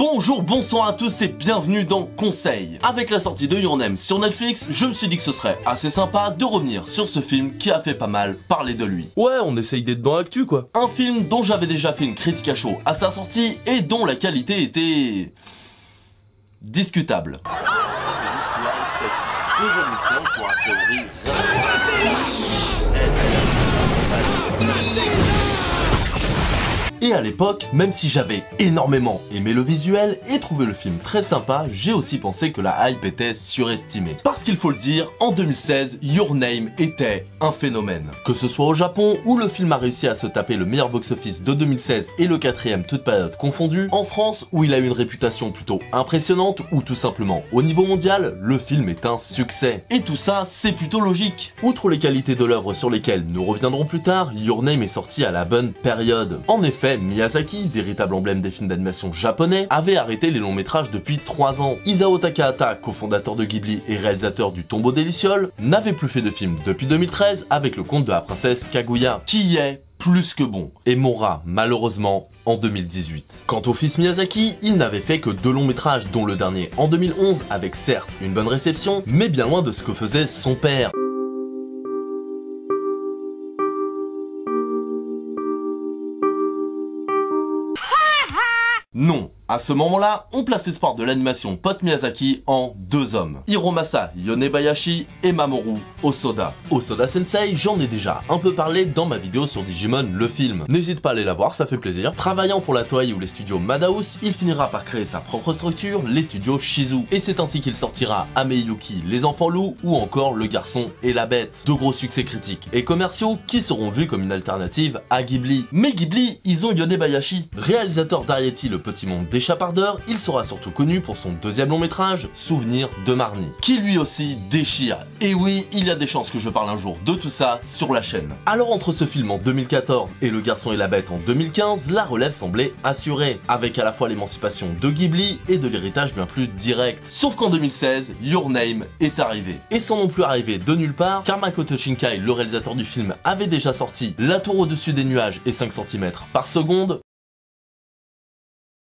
Bonjour, bonsoir à tous et bienvenue dans Conseil. Avec la sortie de Your Name sur Netflix, je me suis dit que ce serait assez sympa de revenir sur ce film qui a fait pas mal parler de lui. Ouais, on essaye d'être dans l'actu quoi. Un film dont j'avais déjà fait une critique à chaud à sa sortie et dont la qualité était... discutable. Et à l'époque, même si j'avais énormément aimé le visuel et trouvé le film très sympa, j'ai aussi pensé que la hype était surestimée. Parce qu'il faut le dire, en 2016, Your Name était un phénomène. Que ce soit au Japon, où le film a réussi à se taper le meilleur box-office de 2016 et le 4ème toute période confondue, en France, où il a eu une réputation plutôt impressionnante, ou tout simplement au niveau mondial, le film est un succès. Et tout ça, c'est plutôt logique. Outre les qualités de l'œuvre sur lesquelles nous reviendrons plus tard, Your Name est sorti à la bonne période. En effet, Miyazaki, véritable emblème des films d'animation japonais, avait arrêté les longs métrages depuis 3 ans. Isao Takahata, cofondateur de Ghibli et réalisateur du Tombeau des Lucioles, n'avait plus fait de film depuis 2013 avec le conte de la princesse Kaguya, qui est plus que bon, et mourra malheureusement en 2018. Quant au fils Miyazaki, il n'avait fait que 2 longs métrages, dont le dernier en 2011 avec certes une bonne réception, mais bien loin de ce que faisait son père. Non, à ce moment-là, on place l'espoir de l'animation post-Miyazaki en 2 hommes. Hiromasa Yonebayashi et Mamoru Hosoda. Hosoda Sensei, j'en ai déjà un peu parlé dans ma vidéo sur Digimon le film. N'hésite pas à aller la voir, ça fait plaisir. Travaillant pour la Toei ou les studios Madhouse, il finira par créer sa propre structure, les studios Shizu. Et c'est ainsi qu'il sortira Ameyuki, Les Enfants Loups ou encore Le Garçon et la Bête. De gros succès critiques et commerciaux qui seront vus comme une alternative à Ghibli. Mais Ghibli, ils ont Yonebayashi. Réalisateur d'Ariety, Le Petit Monde des Chapardeurs, il sera surtout connu pour son 2e long métrage, Souvenir de Marnie, qui lui aussi déchire. Et oui, il y a des chances que je parle un jour de tout ça sur la chaîne. Alors entre ce film en 2014 et Le Garçon et la Bête en 2015, la relève semblait assurée, avec à la fois l'émancipation de Ghibli et de l'héritage bien plus direct. Sauf qu'en 2016, Your Name est arrivé. Et sans non plus arriver de nulle part, car Makoto Shinkai, le réalisateur du film, avait déjà sorti La Tour au-dessus des nuages et 5 cm par seconde.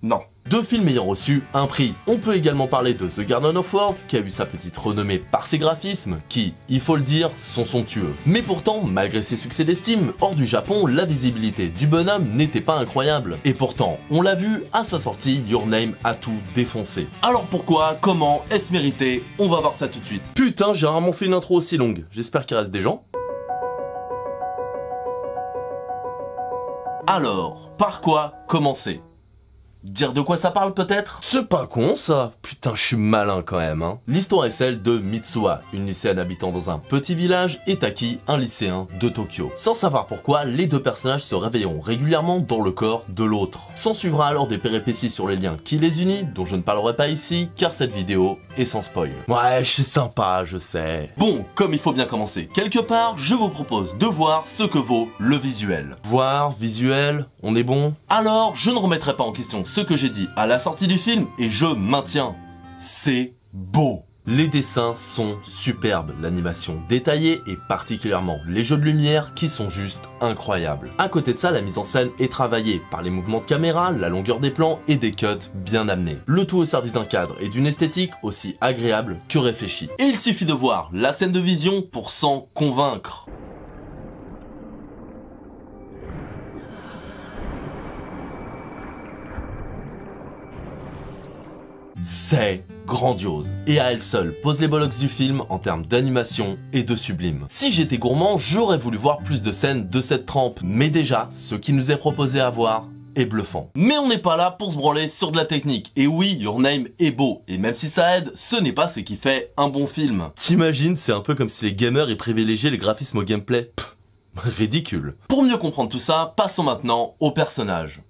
Non. 2 films ayant reçu un prix. On peut également parler de The Garden of Words, qui a eu sa petite renommée par ses graphismes, qui, il faut le dire, sont somptueux. Mais pourtant, malgré ses succès d'estime, hors du Japon, la visibilité du bonhomme n'était pas incroyable. Et pourtant, on l'a vu, à sa sortie, Your Name a tout défoncé. Alors pourquoi, comment, est-ce mérité? On va voir ça tout de suite. Putain, j'ai rarement fait une intro aussi longue. J'espère qu'il reste des gens. Alors, par quoi commencer? Dire de quoi ça parle peut-être? C'est pas con ça. Putain, je suis malin quand même hein. L'histoire est celle de Mitsuha, une lycéenne habitant dans un petit village, et Taki, un lycéen de Tokyo. Sans savoir pourquoi, les 2 personnages se réveilleront régulièrement dans le corps de l'autre. S'en suivra alors des péripéties sur les liens qui les unissent, dont je ne parlerai pas ici, car cette vidéo est sans spoil. Ouais, je suis sympa, je sais. Bon, comme il faut bien commencer quelque part, je vous propose de voir ce que vaut le visuel. Voir, visuel, on est bon? Alors, je ne remettrai pas en question ce que j'ai dit à la sortie du film et je maintiens, c'est beau. Les dessins sont superbes, l'animation détaillée et particulièrement les jeux de lumière qui sont juste incroyables. À côté de ça, la mise en scène est travaillée par les mouvements de caméra, la longueur des plans et des cuts bien amenés. Le tout au service d'un cadre et d'une esthétique aussi agréable que réfléchie. Et il suffit de voir la scène de vision pour s'en convaincre. C'est grandiose, et à elle seule pose les bollocks du film en termes d'animation et de sublime. Si j'étais gourmand, j'aurais voulu voir plus de scènes de cette trempe, mais déjà, ce qui nous est proposé à voir est bluffant. Mais on n'est pas là pour se branler sur de la technique, et oui, Your Name est beau, et même si ça aide, ce n'est pas ce qui fait un bon film. T'imagines, c'est un peu comme si les gamers y privilégiaient les graphismes au gameplay. Pff, ridicule. Pour mieux comprendre tout ça, passons maintenant aux personnages.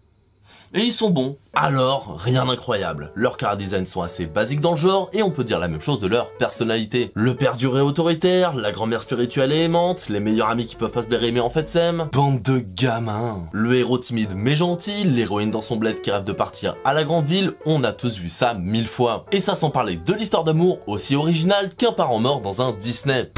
Et ils sont bons. Alors, rien d'incroyable. Leurs chara-design sont assez basiques dans le genre, et on peut dire la même chose de leur personnalité. Le père dur et autoritaire, la grand-mère spirituelle et aimante, les meilleurs amis qui peuvent pas se blairer mais en fait s'aiment. Bande de gamins. Le héros timide mais gentil, l'héroïne dans son bled qui rêve de partir à la grande ville, on a tous vu ça 1000 fois. Et ça sans parler de l'histoire d'amour aussi originale qu'un parent mort dans un Disney.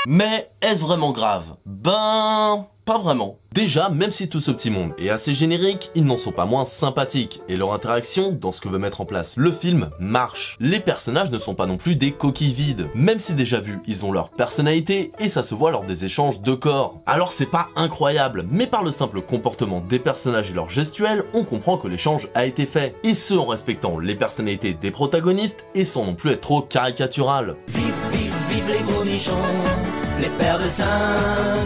Mais est-ce vraiment grave? Ben... Pas vraiment. Déjà, même si tout ce petit monde est assez générique, ils n'en sont pas moins sympathiques, et leur interaction, dans ce que veut mettre en place le film, marche. Les personnages ne sont pas non plus des coquilles vides, même si déjà vu, ils ont leur personnalité, et ça se voit lors des échanges de corps. Alors c'est pas incroyable, mais par le simple comportement des personnages et leurs gestuels, on comprend que l'échange a été fait, et ce en respectant les personnalités des protagonistes, et sans non plus être trop caricatural. Vive, vive, vive les gros nichons, les paires de seins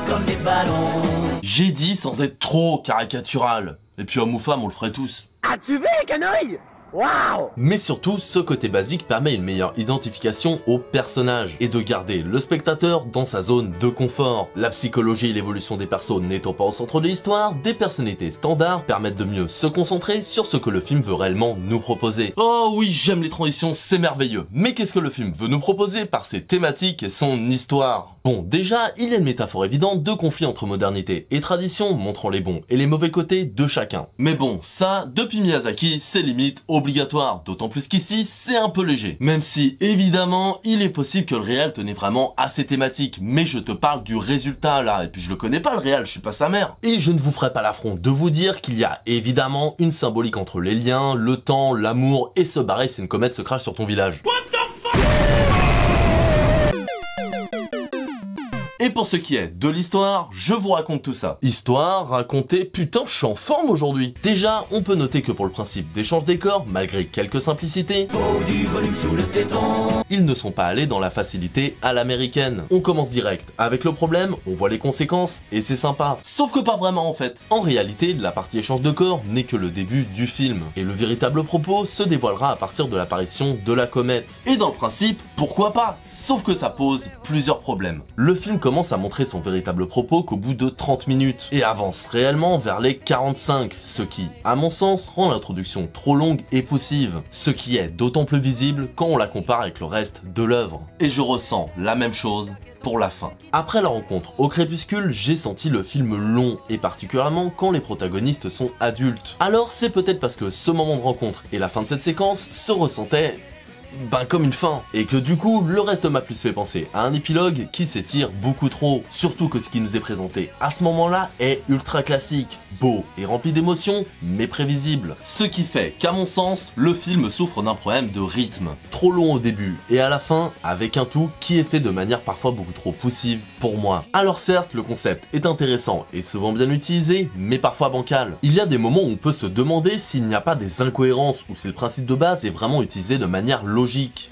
comme des ballons. J'ai dit sans être trop caricatural. Et puis homme ou femme, on le ferait tous. As-tu vu les canouilles? Waouh! Mais surtout, ce côté basique permet une meilleure identification au personnage et de garder le spectateur dans sa zone de confort. La psychologie et l'évolution des persos n'étant pas au centre de l'histoire, des personnalités standards permettent de mieux se concentrer sur ce que le film veut réellement nous proposer. Oh oui, j'aime les transitions, c'est merveilleux. Mais qu'est-ce que le film veut nous proposer par ses thématiques et son histoire? Bon, déjà, il y a une métaphore évidente de conflit entre modernité et tradition, montrant les bons et les mauvais côtés de chacun. Mais bon, ça, depuis Miyazaki, c'est limite obligatoire, d'autant plus qu'ici, c'est un peu léger. Même si, évidemment, il est possible que le réel tenait vraiment à ces thématiques, mais je te parle du résultat là, et puis je le connais pas le réel, je suis pas sa mère. Et je ne vous ferai pas l'affront de vous dire qu'il y a évidemment une symbolique entre les liens, le temps, l'amour, et se barrer si une comète se crache sur ton village. Et pour ce qui est de l'histoire, je vous raconte tout ça. Histoire, racontée, putain je suis en forme aujourd'hui. Déjà, on peut noter que pour le principe d'échange des corps, malgré quelques simplicités, Faut du volume sous le téton. ils ne sont pas allés dans la facilité à l'américaine. On commence direct avec le problème, on voit les conséquences, et c'est sympa. Sauf que pas vraiment en fait. En réalité, la partie échange de corps n'est que le début du film. Et le véritable propos se dévoilera à partir de l'apparition de la comète. Et dans le principe, pourquoi pas? Sauf que ça pose plusieurs problèmes. Le film commence à montrer son véritable propos qu'au bout de 30 minutes, et avance réellement vers les 45, ce qui, à mon sens, rend l'introduction trop longue et poussive, ce qui est d'autant plus visible quand on la compare avec le reste de l'œuvre. Et je ressens la même chose pour la fin. Après la rencontre au crépuscule, j'ai senti le film long, et particulièrement quand les protagonistes sont adultes. Alors c'est peut-être parce que ce moment de rencontre et la fin de cette séquence se ressentaient comme une fin, et que du coup le reste m'a plus fait penser à un épilogue qui s'étire beaucoup trop, surtout que ce qui nous est présenté à ce moment là est ultra classique, beau et rempli d'émotions mais prévisible, ce qui fait qu'à mon sens le film souffre d'un problème de rythme, trop long au début et à la fin avec un tout qui est fait de manière parfois beaucoup trop poussive pour moi. Alors certes le concept est intéressant et souvent bien utilisé mais parfois bancal, il y a des moments où on peut se demander s'il n'y a pas des incohérences ou si le principe de base est vraiment utilisé de manière logique.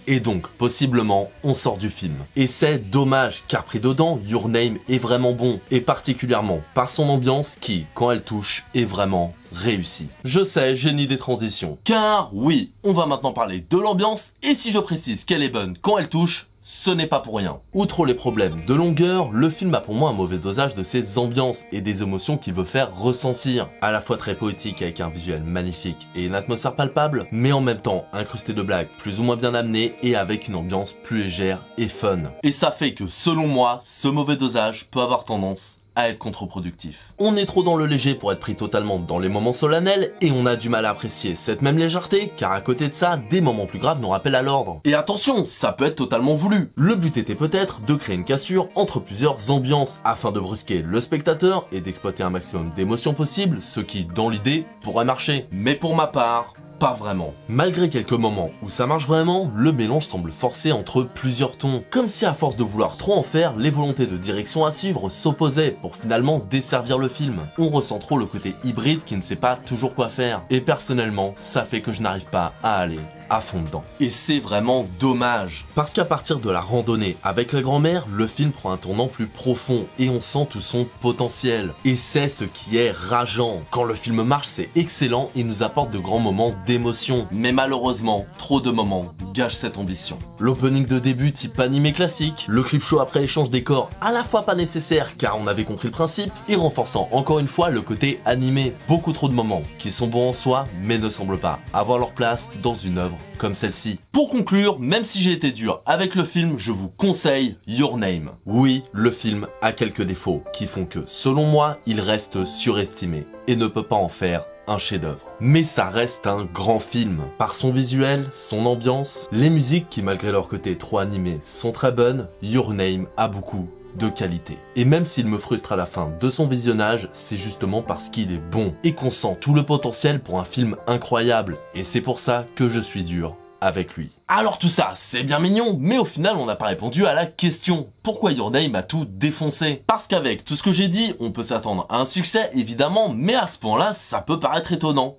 Et donc, possiblement, on sort du film. Et c'est dommage, car pris dedans, Your Name est vraiment bon, et particulièrement par son ambiance qui, quand elle touche, est vraiment réussie. Je sais, génie des transitions. Car oui, on va maintenant parler de l'ambiance, et si je précise qu'elle est bonne quand elle touche, ce n'est pas pour rien. Outre les problèmes de longueur, le film a pour moi un mauvais dosage de ses ambiances et des émotions qu'il veut faire ressentir. À la fois très poétique avec un visuel magnifique et une atmosphère palpable, mais en même temps incrusté de blagues plus ou moins bien amenées et avec une ambiance plus légère et fun. Et ça fait que selon moi, ce mauvais dosage peut avoir tendance à être contre-productif. On est trop dans le léger pour être pris totalement dans les moments solennels et on a du mal à apprécier cette même légèreté car à côté de ça, des moments plus graves nous rappellent à l'ordre. Et attention, ça peut être totalement voulu. Le but était peut-être de créer une cassure entre plusieurs ambiances afin de brusquer le spectateur et d'exploiter un maximum d'émotions possibles, ce qui, dans l'idée, pourrait marcher. Mais pour ma part, pas vraiment. Malgré quelques moments où ça marche vraiment, le mélange semble forcé entre plusieurs tons, comme si à force de vouloir trop en faire, les volontés de direction à suivre s'opposaient pour finalement desservir le film. On ressent trop le côté hybride qui ne sait pas toujours quoi faire, et personnellement, ça fait que je n'arrive pas à aller à fond dedans. Et c'est vraiment dommage, parce qu'à partir de la randonnée avec la grand-mère, le film prend un tournant plus profond, et on sent tout son potentiel. Et c'est ce qui est rageant. Quand le film marche, c'est excellent et nous apporte de grands moments d'émotion, mais malheureusement, trop de moments gâchent cette ambition. L'opening de début type animé classique, le clip show après l'échange des corps à la fois pas nécessaire car on avait compris le principe, et renforçant encore une fois le côté animé. Beaucoup trop de moments qui sont bons en soi, mais ne semblent pas avoir leur place dans une œuvre comme celle-ci. Pour conclure, même si j'ai été dur avec le film, je vous conseille Your Name. Oui, le film a quelques défauts qui font que, selon moi, il reste surestimé et ne peut pas en faire un chef-d'œuvre. Mais ça reste un grand film. Par son visuel, son ambiance, les musiques qui malgré leur côté trop animé sont très bonnes, Your Name a beaucoup de qualité. Et même s'il me frustre à la fin de son visionnage, c'est justement parce qu'il est bon et qu'on sent tout le potentiel pour un film incroyable. Et c'est pour ça que je suis dur avec lui. Alors tout ça, c'est bien mignon, mais au final on n'a pas répondu à la question. Pourquoi Your Name a tout défoncé? Parce qu'avec tout ce que j'ai dit, on peut s'attendre à un succès évidemment, mais à ce point-là, ça peut paraître étonnant.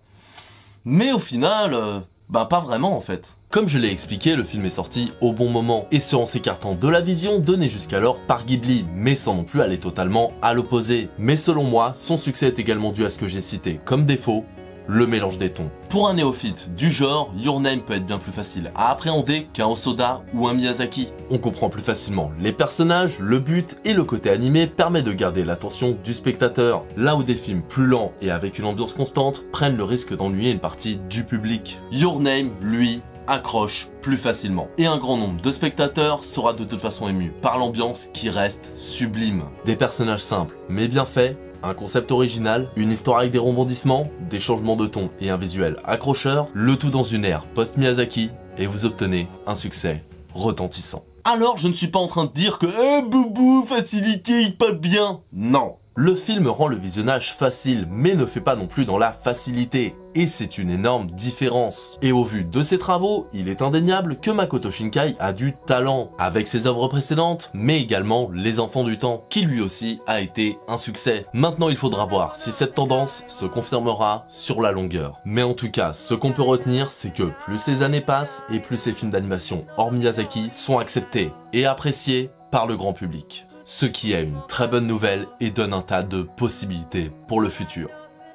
Mais au final, pas vraiment en fait. Comme je l'ai expliqué, le film est sorti au bon moment, et ce en s'écartant de la vision donnée jusqu'alors par Ghibli, mais sans non plus aller totalement à l'opposé. Mais selon moi, son succès est également dû à ce que j'ai cité comme défaut, le mélange des tons. Pour un néophyte du genre, Your Name peut être bien plus facile à appréhender qu'un Hosoda ou un Miyazaki. On comprend plus facilement les personnages, le but et le côté animé permet de garder l'attention du spectateur, là où des films plus lents et avec une ambiance constante prennent le risque d'ennuyer une partie du public. Your Name, lui, accroche plus facilement. Et un grand nombre de spectateurs sera de toute façon ému par l'ambiance qui reste sublime. Des personnages simples mais bien faits, un concept original, une histoire avec des rebondissements, des changements de ton et un visuel accrocheur, le tout dans une ère post-Miyazaki, et vous obtenez un succès retentissant. Alors je ne suis pas en train de dire que boubou, facilité, il pas bien. Non. Le film rend le visionnage facile, mais ne fait pas non plus dans la facilité. Et c'est une énorme différence. Et au vu de ses travaux, il est indéniable que Makoto Shinkai a du talent, avec ses œuvres précédentes, mais également Les Enfants du Temps, qui lui aussi a été un succès. Maintenant il faudra voir si cette tendance se confirmera sur la longueur. Mais en tout cas, ce qu'on peut retenir, c'est que plus ces années passent, et plus ces films d'animation hors Miyazaki sont acceptés et appréciés par le grand public. Ce qui est une très bonne nouvelle et donne un tas de possibilités pour le futur.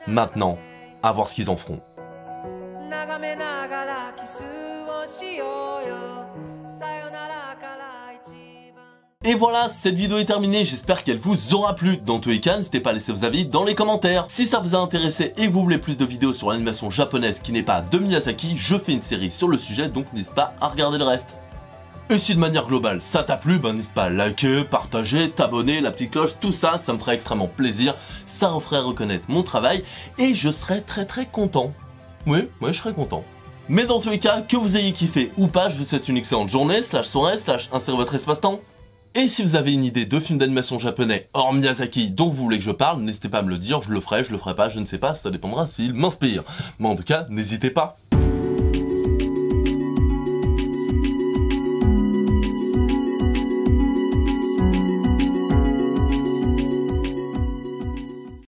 Maintenant, à voir ce qu'ils en feront. Et voilà, cette vidéo est terminée, j'espère qu'elle vous aura plu. Dans tous les cas, n'hésitez pas à laisser vos avis dans les commentaires. Si ça vous a intéressé et que vous voulez plus de vidéos sur l'animation japonaise qui n'est pas de Miyazaki, je fais une série sur le sujet, donc n'hésitez pas à regarder le reste. Et si de manière globale ça t'a plu, n'hésite pas à liker, partager, t'abonner, la petite cloche, tout ça, ça me ferait extrêmement plaisir. Ça me ferait reconnaître mon travail et je serais très content. Oui, je serais content. Mais dans tous les cas, que vous ayez kiffé ou pas, je vous souhaite une excellente journée, soirée, insérez votre espace-temps. Et si vous avez une idée de film d'animation japonais hors Miyazaki dont vous voulez que je parle, n'hésitez pas à me le dire, je le ferai pas, je ne sais pas, ça dépendra s'il m'inspire. Mais en tout cas, n'hésitez pas.